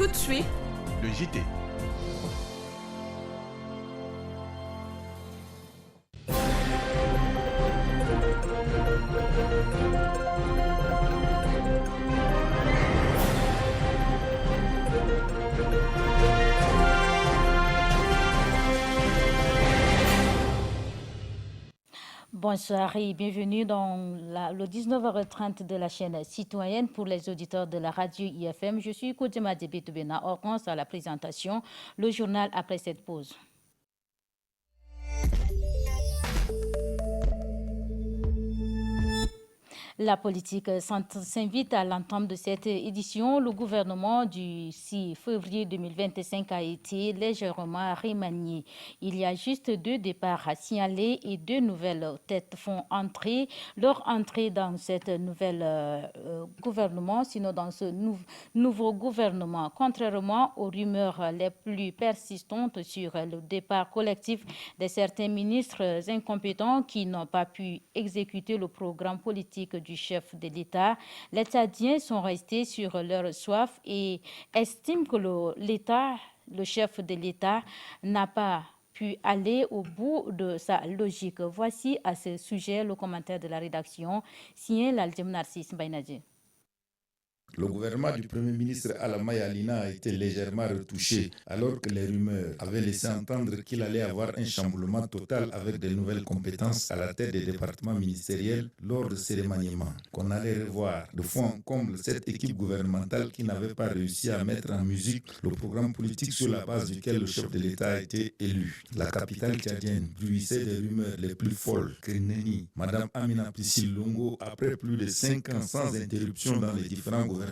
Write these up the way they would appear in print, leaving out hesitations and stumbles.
Tout de suite, le JT. Bonsoir et bienvenue dans le 19h30 de la chaîne citoyenne pour les auditeurs de la radio IFM. Je suis Kodjema Debetoubena, Hortense à la présentation, le journal après cette pause. La politique s'invite à l'entame de cette édition. Le gouvernement du 6 février 2025 a été légèrement remanié. Il y a juste 2 départs à signaler et 2 nouvelles têtes font entrer. Leur entrée dans cette nouvelle gouvernement, sinon dans ce nouveau gouvernement. Contrairement aux rumeurs les plus persistantes sur le départ collectif de certains ministres incompétents qui n'ont pas pu exécuter le programme politique du chef de l'État, les Tchadiens sont restés sur leur soif et estiment que le chef de l'État n'a pas pu aller au bout de sa logique. Voici à ce sujet le commentaire de la rédaction signé l'Aldjem Narcisse Bainadji. Le gouvernement du Premier ministre Alamaya Alina a été légèrement retouché alors que les rumeurs avaient laissé entendre qu'il allait avoir un chamboulement total avec de nouvelles compétences à la tête des départements ministériels lors de ces remaniements. Qu'on allait revoir de fond en comble cette équipe gouvernementale qui n'avait pas réussi à mettre en musique le programme politique sur la base duquel le chef de l'État a été élu. La capitale tchadienne bruissait des rumeurs les plus folles que nenni. Madame Amina Priscille Longo, après plus de 5 ans sans interruption dans les différents gouvernements,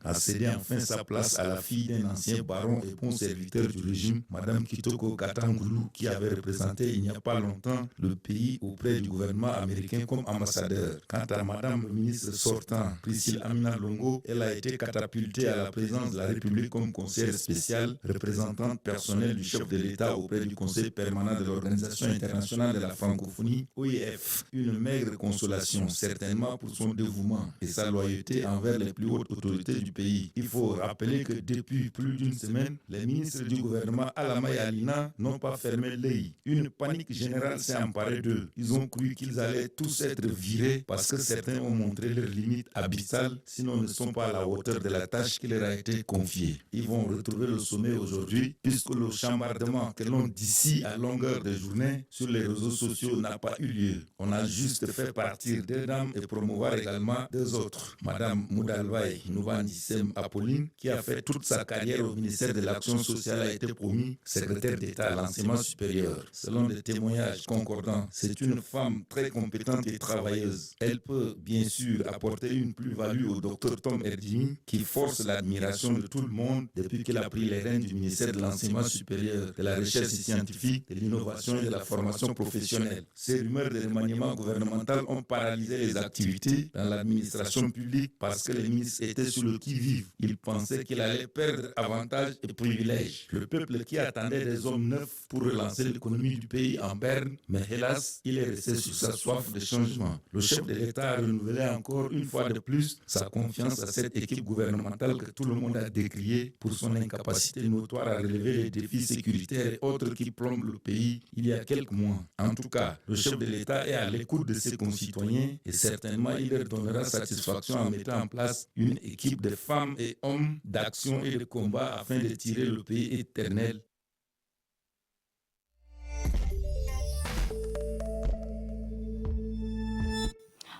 a cédé enfin sa place à la fille d'un ancien baron et bon serviteur du régime, Madame Kitoko Katangoulou, qui avait représenté il n'y a pas longtemps le pays auprès du gouvernement américain comme ambassadeur. Quant à Madame le ministre sortant, Priscille Amina Longo, elle a été catapultée à la présidence de la République comme conseillère spéciale, représentante personnelle du chef de l'État auprès du Conseil permanent de l'Organisation internationale de la francophonie, OIF. Une maigre consolation, certainement pour son dévouement et sa loyauté envers les plus hautes autorités du pays. Il faut rappeler que depuis plus d'une semaine, les ministres du gouvernement Alamaya Alina n'ont pas fermé l'œil. Une panique générale s'est emparée d'eux. Ils ont cru qu'ils allaient tous être virés parce que certains ont montré leurs limites abyssales, sinon ne sont pas à la hauteur de la tâche qui leur a été confiée. Ils vont retrouver le sommet aujourd'hui puisque le chambardement que l'on d'ici à longueur de journée sur les réseaux sociaux n'a pas eu lieu. On a juste fait partir 2 dames et promouvoir également 2 autres. Madame Moudalvaï Nouvandissem Apolline, qui a fait toute sa carrière au ministère de l'Action sociale, a été promu secrétaire d'État à l'enseignement supérieur. Selon des témoignages concordants, c'est une femme très compétente et travailleuse. Elle peut bien sûr apporter une plus-value au docteur Tom Erdimi, qui force l'admiration de tout le monde depuis qu'il a pris les rênes du ministère de l'enseignement supérieur, de la recherche scientifique, de l'innovation et de la formation professionnelle. Ces rumeurs de remaniement gouvernemental ont paralysé les activités dans l'administration publique parce que les ministres étaient sur le qui-vive. Ils pensaient qu'il allait perdre avantages et privilèges. Le peuple qui attendait des hommes neufs pour relancer l'économie du pays en berne, mais hélas, il est resté sur sa soif de changement. Le chef de l'État a renouvelé encore une fois de plus sa confiance à cette équipe gouvernementale que tout le monde a décriée pour son incapacité notoire à relever les défis sécuritaires et autres qui plombent le pays il y a quelques mois. En tout cas, le chef de l'État est à l'écoute de ses concitoyens et certainement il leur donnera satisfaction en mettant en place une équipe de femmes et hommes d'action et de combat afin de tirer le pays éternel.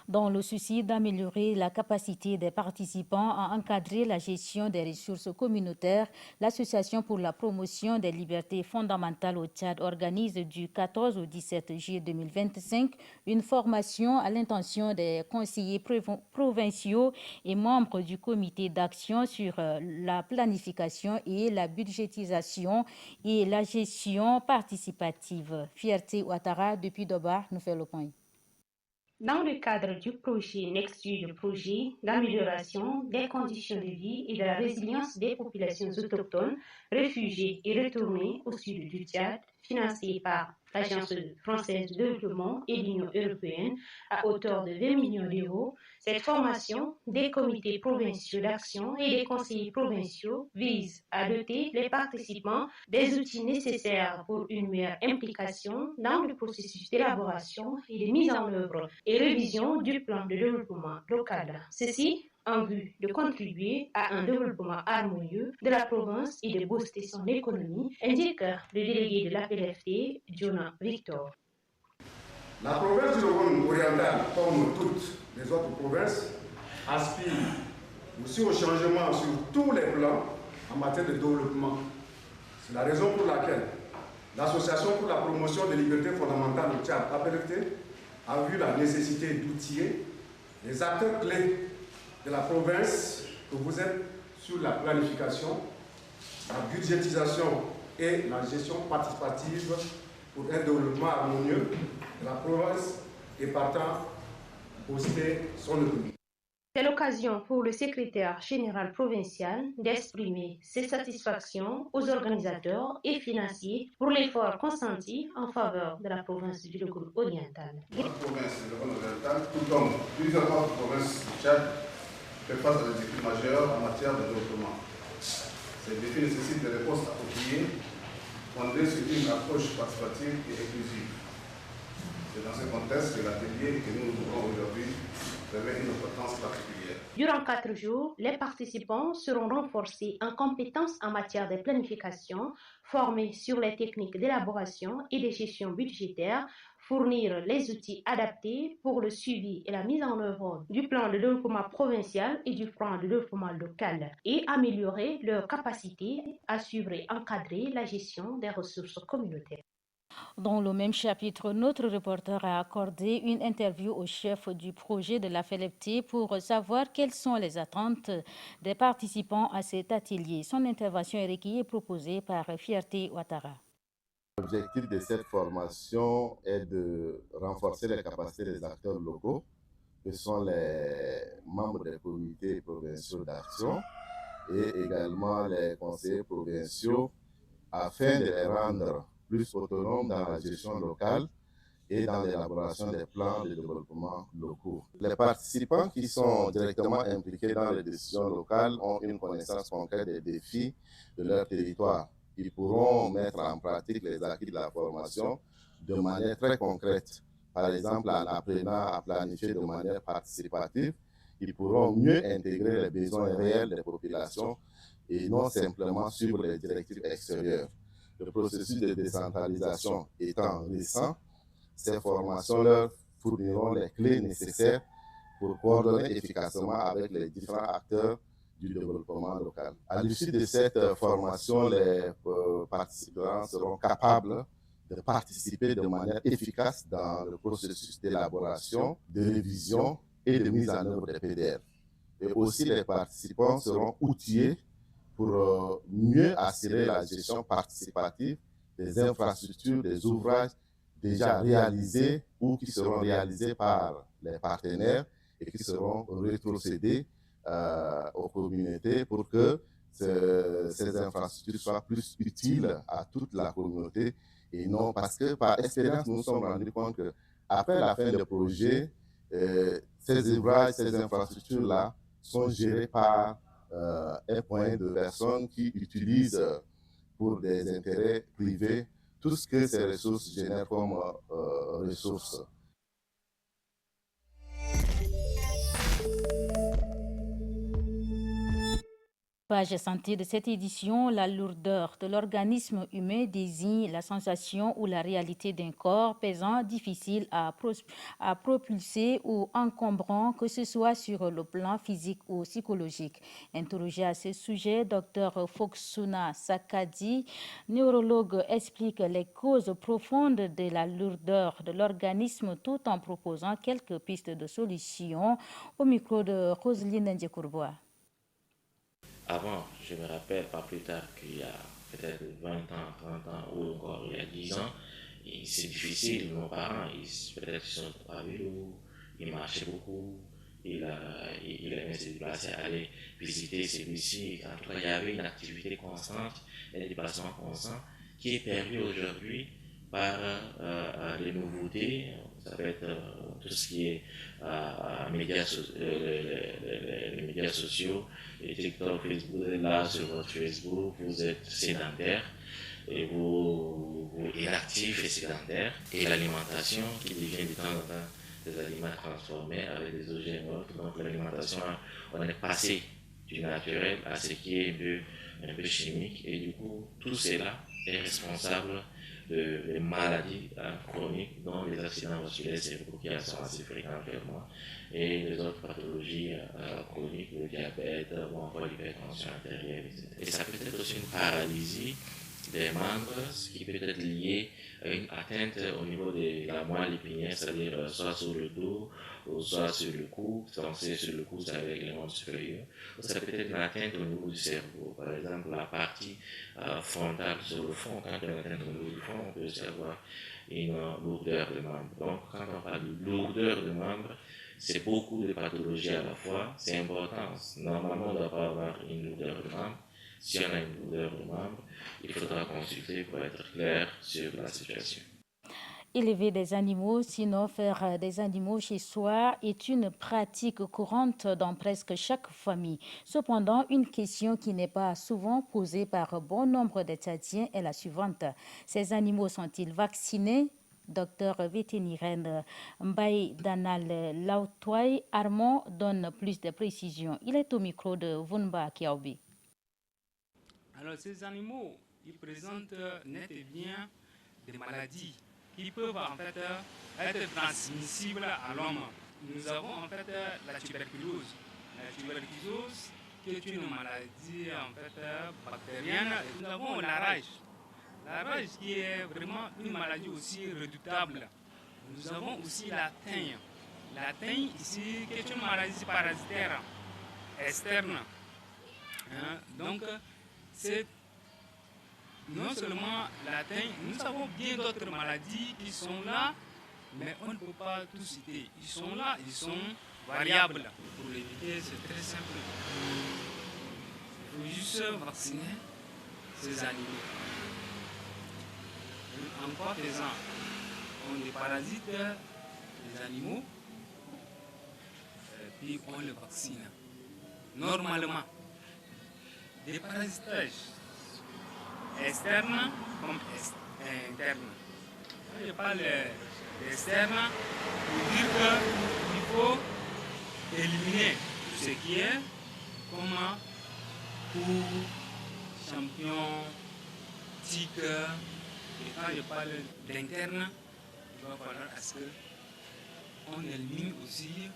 Dans le souci d'améliorer la capacité des participants à encadrer la gestion des ressources communautaires, l'Association pour la promotion des libertés fondamentales au Tchad organise du 14 au 17 juillet 2025 une formation à l'intention des conseillers provinciaux et membres du comité d'action sur la planification et la budgétisation et la gestion participative. Fierté Ouattara depuis Doba nous fait le point. Dans le cadre du projet NextU, le projet d'amélioration des conditions de vie et de la résilience des populations autochtones, réfugiées et retournées au sud du Tchad, financée par l'Agence française de développement et l'Union européenne à hauteur de 20 millions d'euros. Cette formation des comités provinciaux d'action et des conseillers provinciaux vise à doter les participants des outils nécessaires pour une meilleure implication dans le processus d'élaboration et de mise en œuvre et révision du plan de développement local. Ceci en vue de contribuer à un développement harmonieux de la province et de booster son économie, indique le délégué de la PLFT, Jonah Victor. La province du Logone oriental, comme toutes les autres provinces, aspire aussi au changement sur tous les plans en matière de développement. C'est la raison pour laquelle l'Association pour la promotion des libertés fondamentales au Tchad, APLFT, a vu la nécessité d'outiller les acteurs clés de la province que vous êtes sur la planification, la budgétisation et la gestion participative pour un développement harmonieux de la province et partant booster son économie. C'est l'occasion pour le secrétaire général provincial d'exprimer ses satisfactions aux organisateurs et financiers pour l'effort consenti en faveur de la province du Logone oriental. Notre province du Logone oriental, tout comme plusieurs autres provinces du Tchad, fait face à des défis majeurs en matière de développement. Ces défis nécessitent des réponses appropriées, fondées sur une approche participative et inclusive. C'est dans ce contexte que l'atelier que nous ouvrons aujourd'hui revêt une importance particulière. Durant 4 jours, les participants seront renforcés en compétences en matière de planification, formés sur les techniques d'élaboration et de gestion budgétaire, fournir les outils adaptés pour le suivi et la mise en œuvre du plan de développement provincial et du plan de développement local et améliorer leur capacité à suivre et encadrer la gestion des ressources communautaires. Dans le même chapitre, notre reporter a accordé une interview au chef du projet de la FLFT pour savoir quelles sont les attentes des participants à cet atelier. Son intervention est recueillie et proposée par Fierté Ouattara. L'objectif de cette formation est de renforcer les capacités des acteurs locaux, que sont les membres des comités provinciaux d'action et également les conseillers provinciaux, afin de les rendre plus autonomes dans la gestion locale et dans l'élaboration des plans de développement locaux. Les participants qui sont directement impliqués dans les décisions locales ont une connaissance concrète des défis de leur territoire. Ils pourront mettre en pratique les acquis de la formation de manière très concrète. Par exemple, en apprenant à planifier de manière participative, ils pourront mieux intégrer les besoins réels des populations et non simplement suivre les directives extérieures. Le processus de décentralisation étant récent, ces formations leur fourniront les clés nécessaires pour coordonner efficacement avec les différents acteurs du développement local. À l'issue de cette formation, les participants seront capables de participer de manière efficace dans le processus d'élaboration, de révision et de mise en œuvre des PDR. Et aussi, les participants seront outillés pour mieux assurer la gestion participative des infrastructures, des ouvrages déjà réalisés ou qui seront réalisés par les partenaires et qui seront rétrocédés aux communautés pour que ces infrastructures soient plus utiles à toute la communauté et non parce que par expérience, nous nous sommes rendus compte qu'après la fin du projet, ces ouvrages, ces infrastructures-là sont gérées par un point de personnes qui utilisent pour des intérêts privés tout ce que ces ressources génèrent comme ressources. Page santé de cette édition, la lourdeur de l'organisme humain désigne la sensation ou la réalité d'un corps pesant, difficile à propulser ou encombrant, que ce soit sur le plan physique ou psychologique. Interrogé à ce sujet, Dr Foksuna Sakadi, neurologue, explique les causes profondes de la lourdeur de l'organisme tout en proposant quelques pistes de solutions. Au micro de Roselyne Ndjekourbois. Avant, je me rappelle pas plus tard qu'il y a peut-être 20 ans, 30 ans ou encore il y a 10 ans, c'est difficile, nos parents, peut-être qu'ils sont pas vélo, ils marchaient beaucoup, il aimait se déplacer, aller visiter celui-ci. En tout cas, il y avait une activité constante, un déplacement constant qui est permis aujourd'hui par les nouveautés. Ça peut être tout ce qui est les médias sociaux, les TikTok, Facebook. Vous êtes là sur votre Facebook, vous êtes sédentaire et vous inactif et sédentaire, et l'alimentation qui devient de temps en temps des aliments transformés avec des OGM. Donc l'alimentation, on est passé du naturel à ce qui est un peu chimique, et du coup tout cela est responsable de maladies chroniques, dont les accidents vasculaires cérébraux qui sont assez fréquents actuellement, et les autres pathologies chroniques, le diabète ou encore l'hypertension artérielle, etc. Et ça peut être aussi une paralysie des membres, ce qui peut être lié à une atteinte au niveau de la moelle épinière, c'est-à-dire soit sur le dos ou soit sur le cou. Donc c'est sur le cou, c'est avec les membres supérieurs. Ou ça peut être une atteinte au niveau du cerveau, par exemple la partie frontale sur le front. Quand on a une atteinte au niveau du front, on peut aussi avoir une lourdeur de membres. Donc quand on parle de lourdeur de membres, c'est beaucoup de pathologies à la fois. C'est important. Normalement, on ne doit pas avoir une lourdeur de membres. Si on a une douleur de membre, il faudra consulter pour être clair sur la situation. Élever des animaux, sinon faire des animaux chez soi, est une pratique courante dans presque chaque famille. Cependant, une question qui n'est pas souvent posée par bon nombre de Tchadiens est la suivante. Ces animaux sont-ils vaccinés? Docteur vétérinaire Mbaye Danal Lautouaï Armand donne plus de précisions. Il est au micro de Vunba Kiaobi. Alors, ces animaux, ils présentent net et bien des maladies qui peuvent en fait être transmissibles à l'homme. Nous avons en fait la tuberculose. La tuberculose qui est une maladie en fait bactérienne. Et nous avons la rage. La rage qui est vraiment une maladie aussi redoutable. Nous avons aussi la teigne. La teigne ici qui est une maladie parasitaire externe. Donc, c'est non seulement la teigne, nous avons bien d'autres maladies qui sont là, mais on ne peut pas tout citer. Ils sont là, ils sont variables. Pour l'éviter, c'est très simple. Il faut juste vacciner ces animaux. En quoi faisant, on les parasite les animaux, puis on les vaccine. Normalement, des parasitages externes comme internes. Je parle d'externes pour dire qu'il faut éliminer tout ce qui est comme poux, champignons, tiques. Et quand je parle d'interne, il va falloir à ce qu'on élimine aussi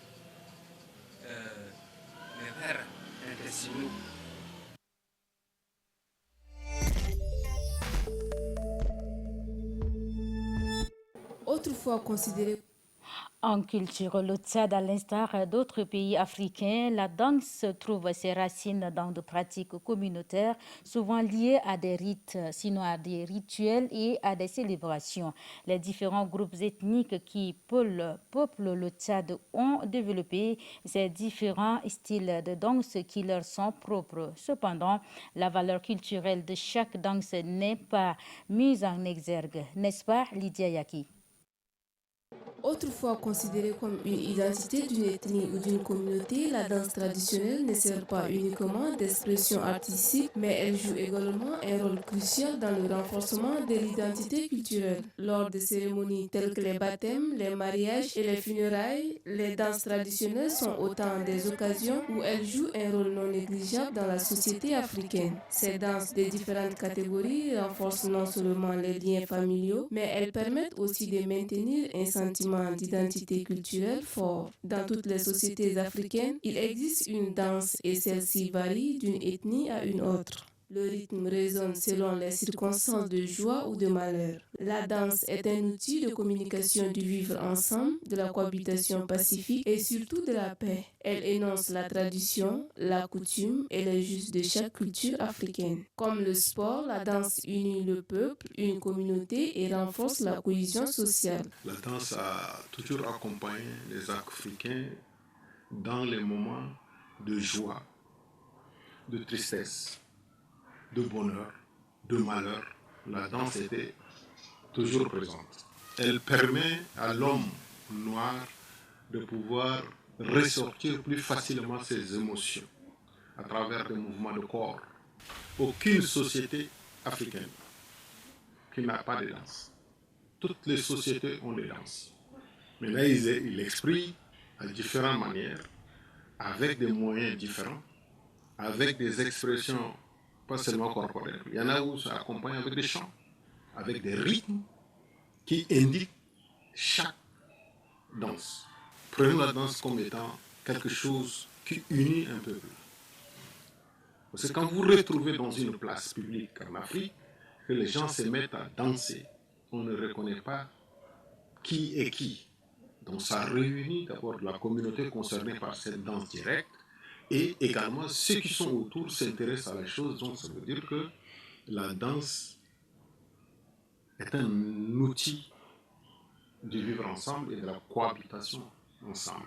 les vers intestinaux. Autrefois considéré. En culture, le Tchad, à l'instar d'autres pays africains, la danse trouve ses racines dans des pratiques communautaires, souvent liées à des rites, sinon à des rituels et à des célébrations. Les différents groupes ethniques qui peuplent le Tchad ont développé ces différents styles de danse qui leur sont propres. Cependant, la valeur culturelle de chaque danse n'est pas mise en exergue, n'est-ce pas, Lydia Yaki? Autrefois considérée comme une identité d'une ethnie ou d'une communauté, la danse traditionnelle ne sert pas uniquement d'expression artistique, mais elle joue également un rôle crucial dans le renforcement de l'identité culturelle. Lors de cérémonies telles que les baptêmes, les mariages et les funérailles, les danses traditionnelles sont autant des occasions où elles jouent un rôle non négligeable dans la société africaine. Ces danses de différentes catégories renforcent non seulement les liens familiaux, mais elles permettent aussi de maintenir un sentiment d'identité culturelle fort. Dans toutes les sociétés africaines, il existe une danse et celle-ci varie d'une ethnie à une autre. Le rythme résonne selon les circonstances de joie ou de malheur. La danse est un outil de communication du vivre ensemble, de la cohabitation pacifique et surtout de la paix. Elle énonce la tradition, la coutume et les us de chaque culture africaine. Comme le sport, la danse unit le peuple, une communauté et renforce la cohésion sociale. La danse a toujours accompagné les Africains dans les moments de joie, de tristesse, de bonheur, de malheur, la danse était toujours présente. Elle permet à l'homme noir de pouvoir ressortir plus facilement ses émotions à travers des mouvements de corps. Aucune société africaine qui n'a pas de danse. Toutes les sociétés ont des danses. Mais là, ils l'expriment à différentes manières, avec des moyens différents, avec des expressions pas seulement corporelles. Il y en a où ça accompagne avec des chants, avec des rythmes qui indiquent chaque danse. Prenons la danse comme étant quelque chose qui unit un peuple. Parce que quand vous retrouvez dans une place publique en Afrique, que les gens se mettent à danser, on ne reconnaît pas qui est qui. Donc ça réunit d'abord la communauté concernée par cette danse directe et également ceux qui sont autour s'intéressent à la chose. Donc ça veut dire que la danse est un outil de vivre ensemble et de la cohabitation ensemble.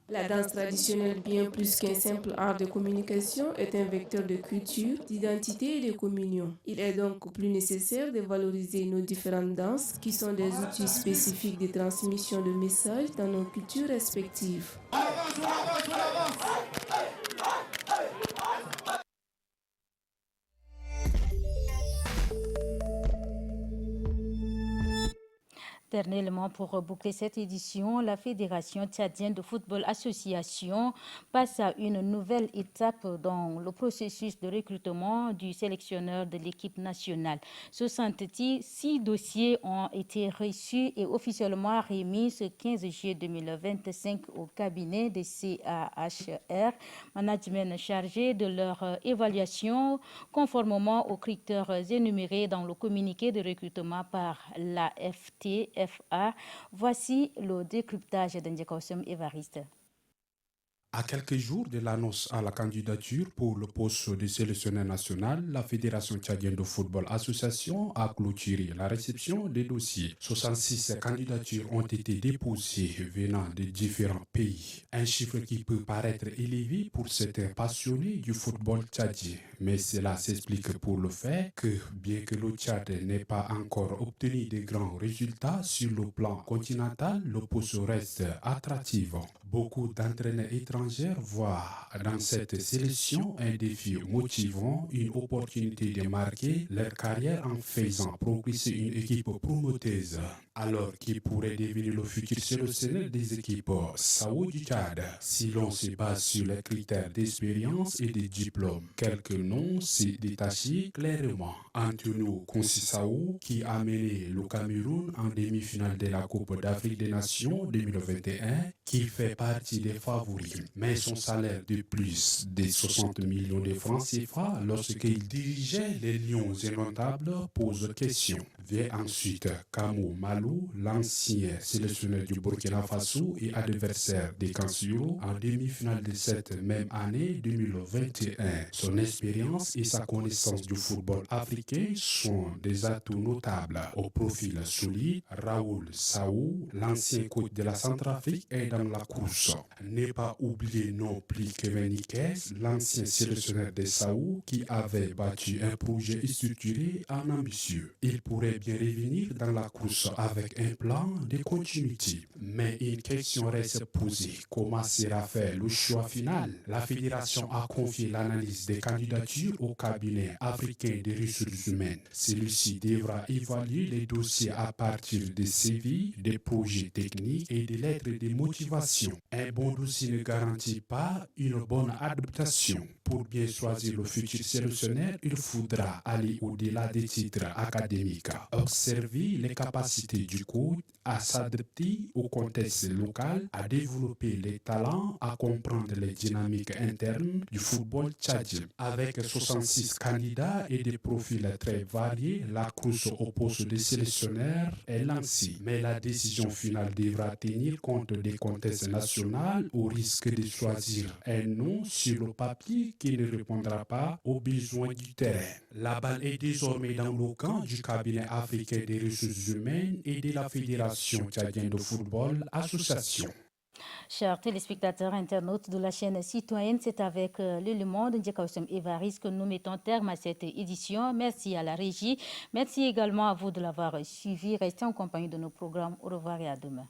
La danse traditionnelle, bien plus qu'un simple art de communication, est un vecteur de culture, d'identité et de communion. Il est donc plus nécessaire de valoriser nos différentes danses, qui sont des outils spécifiques de transmission de messages dans nos cultures respectives. Dernièrement, pour boucler cette édition, la Fédération tchadienne de football association passe à une nouvelle étape dans le processus de recrutement du sélectionneur de l'équipe nationale. 66 dossiers ont été reçus et officiellement remis ce 15 juillet 2025 au cabinet des CAHR, management chargé de leur évaluation conformément aux critères énumérés dans le communiqué de recrutement par la FTA. Voici le décryptage d'Indjekosum Évariste. À quelques jours de l'annonce à la candidature pour le poste de sélectionneur national, la Fédération tchadienne de football association a clôturé la réception des dossiers. 66 candidatures ont été déposées venant de différents pays. Un chiffre qui peut paraître élevé pour certains passionnés du football tchadien. Mais cela s'explique pour le fait que, bien que le Tchad n'ait pas encore obtenu de grands résultats sur le plan continental, le poste reste attractif. Beaucoup d'entraîneurs étrangers voient dans cette sélection un défi motivant, une opportunité de marquer leur carrière en faisant progresser une équipe promoteuse. Alors qui pourrait devenir le futur sélectionneur des équipes Sao du Tchad si l'on se base sur les critères d'expérience et de diplôme. Quelques noms s'y détachent clairement. Antonio Consisao qui a mené le Cameroun en demi-finale de la Coupe d'Afrique des Nations 2021 qui fait partie des favoris. Mais son salaire de plus de 60 millions de francs CFA lorsqu'il dirigeait les Lions indomptables pose question. Vient ensuite Kamou Malou, l'ancien sélectionneur du Burkina Faso et adversaire des Kansuro en demi-finale de cette même année 2021. Son expérience et sa connaissance du football africain sont des atouts notables. Au profil solide, Raoul Saou, l'ancien coach de la Centrafrique, est dans la course. Ne pas oublier non plus Kevin Nikes, l'ancien sélectionneur de Saou qui avait battu un projet structuré en ambitieux. Il pourrait bien revenir dans la course avec un plan de continuité. Mais une question reste posée. Comment sera fait le choix final? La fédération a confié l'analyse des candidatures au cabinet africain des ressources humaines. Celui-ci devra évaluer les dossiers à partir des CV, des projets techniques et des lettres de motivation. Un bon dossier ne garantit pas une bonne adaptation. Pour bien choisir le futur sélectionneur, il faudra aller au-delà des titres académiques. Observer les capacités du coach à s'adapter au contexte local, à développer les talents, à comprendre les dynamiques internes du football tchadien. Avec 66 candidats et des profils très variés, la course au poste de sélectionneur est lancée. Mais la décision finale devra tenir compte des contextes nationaux au risque de choisir un nom sur le papier qui ne répondra pas aux besoins du terrain. La balle est désormais dans le camp du cabinet africain des ressources humaines et de la Fédération tchadienne de football association. Chers téléspectateurs internautes de la chaîne citoyenne, c'est avec le Monde Ndjekawsem Evaris que nous mettons terme à cette édition. Merci à la régie. Merci également à vous de l'avoir suivi. Restez en compagnie de nos programmes. Au revoir et à demain.